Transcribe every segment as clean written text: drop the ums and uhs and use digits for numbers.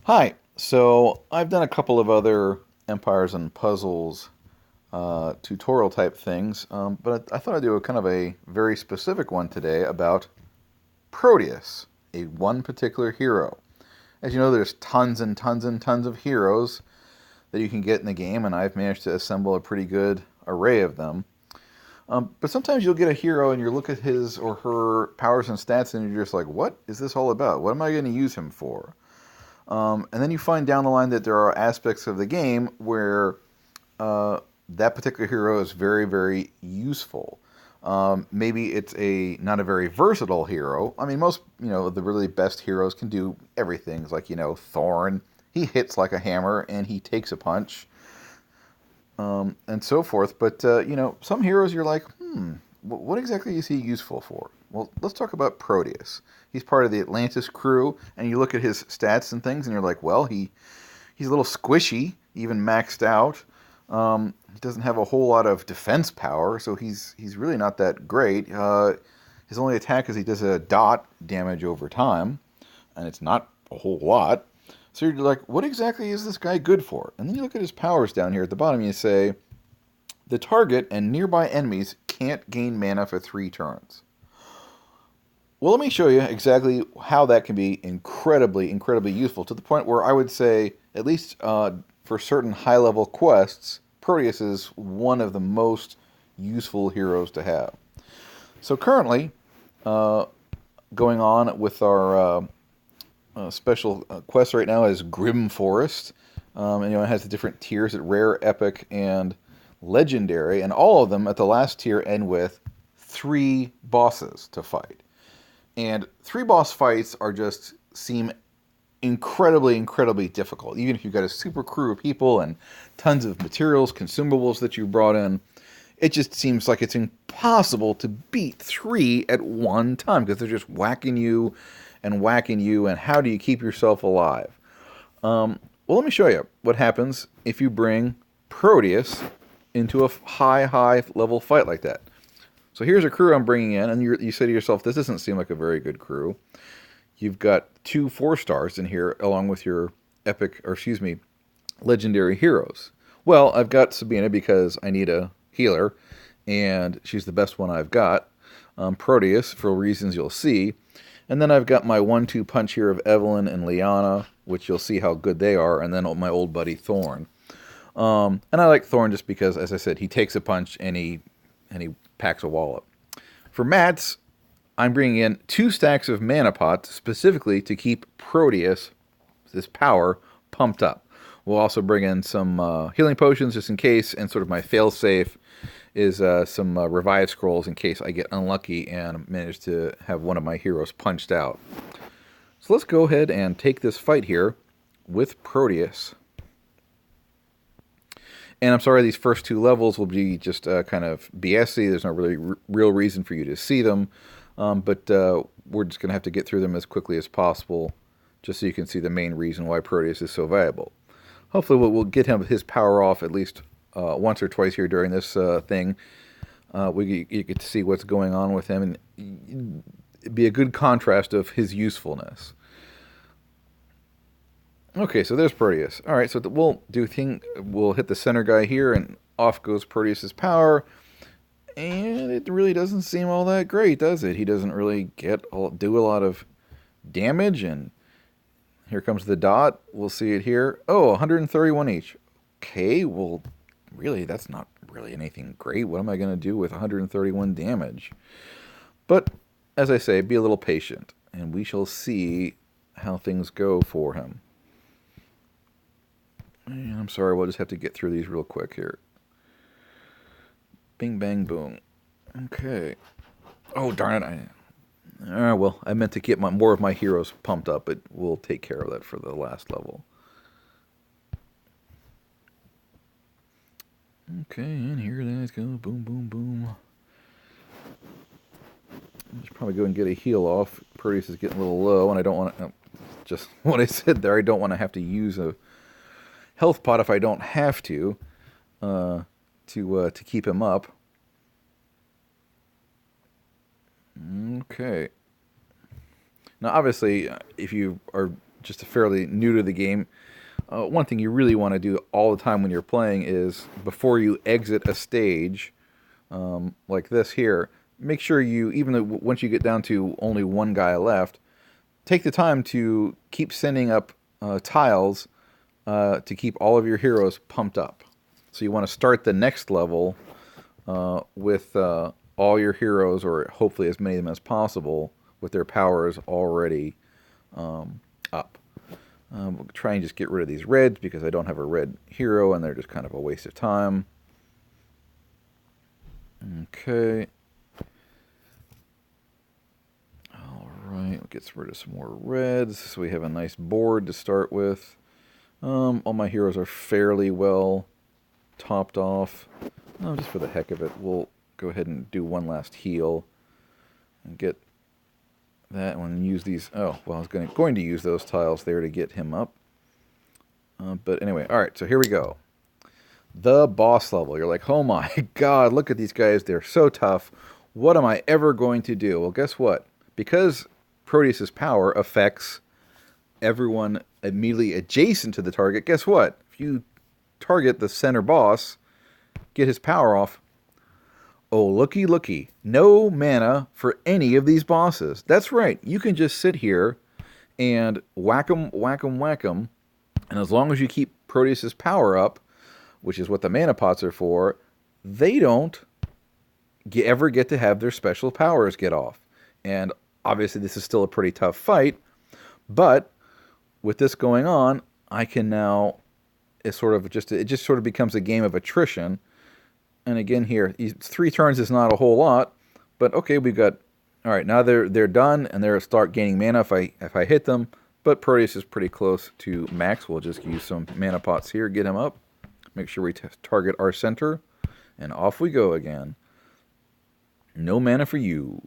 Hi. So I've done a couple of other Empires and Puzzles tutorial type things, but I thought I'd do a kind of a very specific one today about Proteus, a one particular hero. As you know, there's tons and tons and tons of heroes that you can get in the game, and I've managed to assemble a pretty good array of them. But sometimes you'll get a hero and you look at his or her powers and stats, and you're just like, what is this all about? What am I going to use him for? And then you find down the line that there are aspects of the game where that particular hero is very, very useful. Maybe it's a not a very versatile hero. I mean, most the really best heroes can do everything. It's like Thorn. He hits like a hammer and he takes a punch, and so forth. But some heroes you're like, what exactly is he useful for? Well, let's talk about Proteus. He's part of the Atlantis crew, and you look at his stats and things, and you're like, well, he's a little squishy, even maxed out. He doesn't have a whole lot of defense power, so he's really not that great. His only attack is he does a dot damage over time, and it's not a whole lot. So you're like, what exactly is this guy good for? And then you look at his powers down here at the bottom, and you say, the target and nearby enemies can't gain mana for 3 turns. Well, let me show you exactly how that can be incredibly, incredibly useful to the point where I would say, at least for certain high level quests, Proteus is one of the most useful heroes to have. So, currently, uh, going on with our special quest right now is Grimforest. And it has the different tiers at rare, epic, and legendary, and all of them at the last tier end with 3 bosses to fight. And 3 boss fights are just seem incredibly, incredibly difficult. Even if you've got a super crew of people and tons of materials, consumables that you brought in, it just seems like it's impossible to beat 3 at one time because they're just whacking you and whacking you. And how do you keep yourself alive? Well, let me show you what happens if you bring Proteus into a high, high level fight like that. So here's a crew I'm bringing in, and you say to yourself, this doesn't seem like a very good crew. You've got 2 4 stars in here, along with your epic, or excuse me, legendary heroes. Well, I've got Sabina because I need a healer, and she's the best one I've got. Proteus, for reasons you'll see. And then I've got my 1-2 punch here of Evelyn and Liana, which you'll see how good they are, and then my old buddy Thorn. And I like Thorn just because, as I said, he takes a punch and he packs a wallop. For mats, I'm bringing in 2 stacks of mana pots specifically to keep Proteus, this power, pumped up. We'll also bring in some healing potions just in case, and sort of my fail-safe is some revive scrolls in case I get unlucky and manage to have one of my heroes punched out. So let's go ahead and take this fight here with Proteus. And I'm sorry, these first 2 levels will be just kind of BSy. There's no really real reason for you to see them. But we're just going to have to get through them as quickly as possible just so you can see the main reason why Proteus is so valuable. Hopefully we'll get his power off at least once or twice here during this thing. You get to see what's going on with him, and it'd be a good contrast of his usefulness. Okay, so there's Proteus. All right, so we'll hit the center guy here, and off goes Proteus's power. And it really doesn't seem all that great, does it? He doesn't really do a lot of damage, and here comes the dot. We'll see it here. Oh, 131 each. Okay, well, really, that's not really anything great. What am I going to do with 131 damage? But, as I say, be a little patient, and we shall see how things go for him. And I'm sorry, we'll just have to get through these real quick here. Bing, bang, boom. Okay. Oh, darn it. Well, I meant to get more of my heroes pumped up, but we'll take care of that for the last level. Okay, and here that go. Boom, boom, boom. I should probably go and get a heal off. Proteus is getting a little low, and I don't want to... just what I said there, I don't want to have to use a health pot if I don't have to keep him up. Okay. Now, obviously, if you are just fairly new to the game, one thing you really want to do all the time when you're playing is before you exit a stage like this here, make sure you, even though once you get down to only one guy left, take the time to keep sending up tiles to keep all of your heroes pumped up. So you want to start the next level with all your heroes, or hopefully as many of them as possible, with their powers already up. We'll try and just get rid of these reds because I don't have a red hero and they're just kind of a waste of time. Okay. Alright, we'll get rid of some more reds so we have a nice board to start with. All my heroes are fairly well topped off. Just for the heck of it, we'll go ahead and do one last heal and get that one and use these. Oh, well, I was going to use those tiles there to get him up. But anyway, alright, so here we go. The boss level. You're like, oh my god, look at these guys. They're so tough. What am I ever going to do? Well, guess what? Because Proteus' power affects everyone immediately adjacent to the target, guess what? If you target the center boss, get his power off, oh, looky, looky. No mana for any of these bosses. That's right. You can just sit here and whack 'em, whack 'em, whack 'em. And as long as you keep Proteus' power up, which is what the mana pots are for, they don't ever get to have their special powers get off. And obviously this is still a pretty tough fight, but with this going on, I can now, it just sort of becomes a game of attrition. And again here, 3 turns is not a whole lot, but okay, we've got, all right, now they're done and they'll start gaining mana if I hit them. But Proteus is pretty close to max. We'll just use some mana pots here, get him up. Make sure we target our center, and off we go again. No mana for you.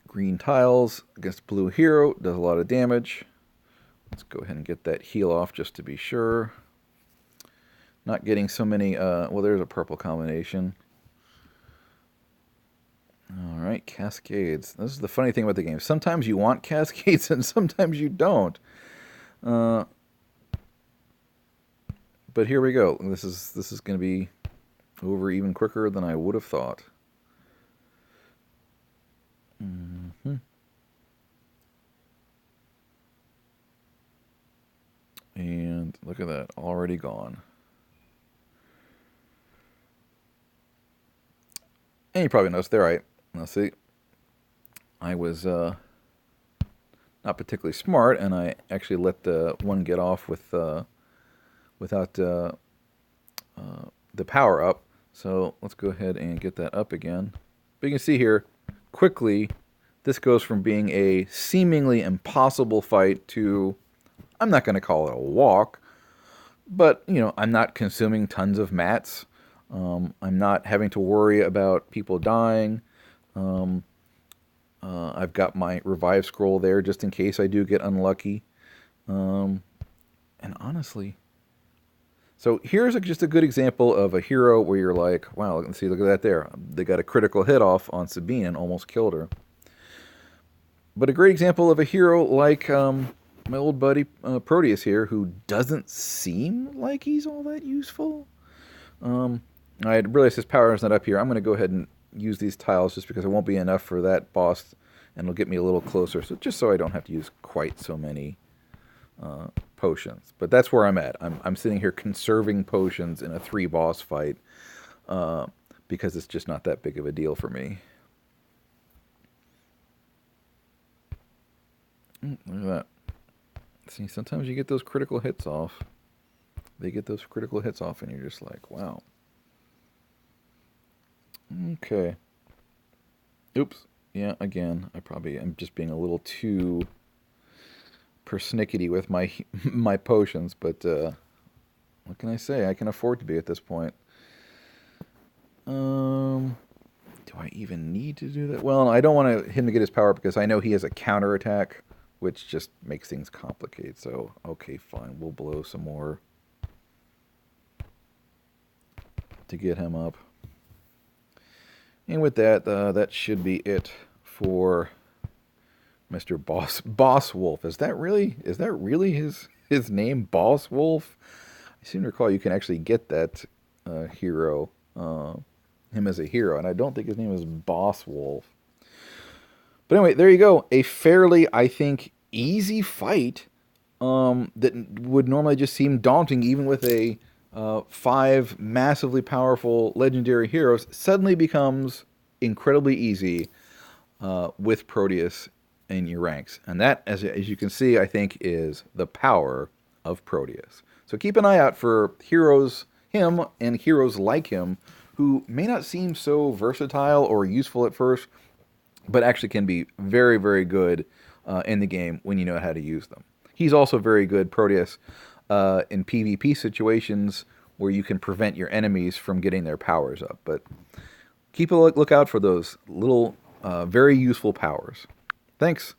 Green tiles against blue hero, does a lot of damage. Let's go ahead and get that heal off just to be sure. Not getting so many, well, there's a purple combination. Alright, cascades. This is the funny thing about the game. Sometimes you want cascades and sometimes you don't. But here we go. This is going to be over even quicker than I would have thought. And look at that, already gone. And you probably noticed there, let's see, I was not particularly smart, and I actually let the one get off with without the power up. So let's go ahead and get that up again. But you can see here, quickly, this goes from being a seemingly impossible fight to, I'm not going to call it a walk, but, you know, I'm not consuming tons of mats. I'm not having to worry about people dying. I've got my revive scroll there just in case I do get unlucky. And honestly, so here's just a good example of a hero where you're like, wow, let's see, look at that there. They got a critical hit off on Sabine and almost killed her. But a great example of a hero like my old buddy Proteus here, who doesn't seem like he's all that useful. I realized his power is not up here. I'm going to go ahead and use these tiles just because it won't be enough for that boss, and it'll get me a little closer, so just so I don't have to use quite so many potions. But that's where I'm at. I'm sitting here conserving potions in a 3-boss fight because it's just not that big of a deal for me. Look at that. See, sometimes you get those critical hits off. They get those critical hits off, and you're just like, wow. Okay. Oops. Yeah, again, I probably am just being a little too persnickety with my my potions, but what can I say? I can afford to be at this point. Do I even need to do that? Well, I don't want him to get his power up because I know he has a counterattack, which just makes things complicated. So, okay, fine. We'll blow some more to get him up. And with that, that should be it for Mr. Boss Wolf. Is that really his name, Boss Wolf? I seem to recall you can actually get that hero, him as a hero, and I don't think his name is Boss Wolf. But anyway, there you go. A fairly, I think, easy fight that would normally just seem daunting, even with a 5 massively powerful legendary heroes, suddenly becomes incredibly easy with Proteus in your ranks. And that, as you can see, I think is the power of Proteus. So keep an eye out for heroes, him and heroes like him, who may not seem so versatile or useful at first, but actually can be very, very good in the game when you know how to use them. He's also very good, Proteus, in PvP situations where you can prevent your enemies from getting their powers up. But keep a look out for those little, very useful powers. Thanks.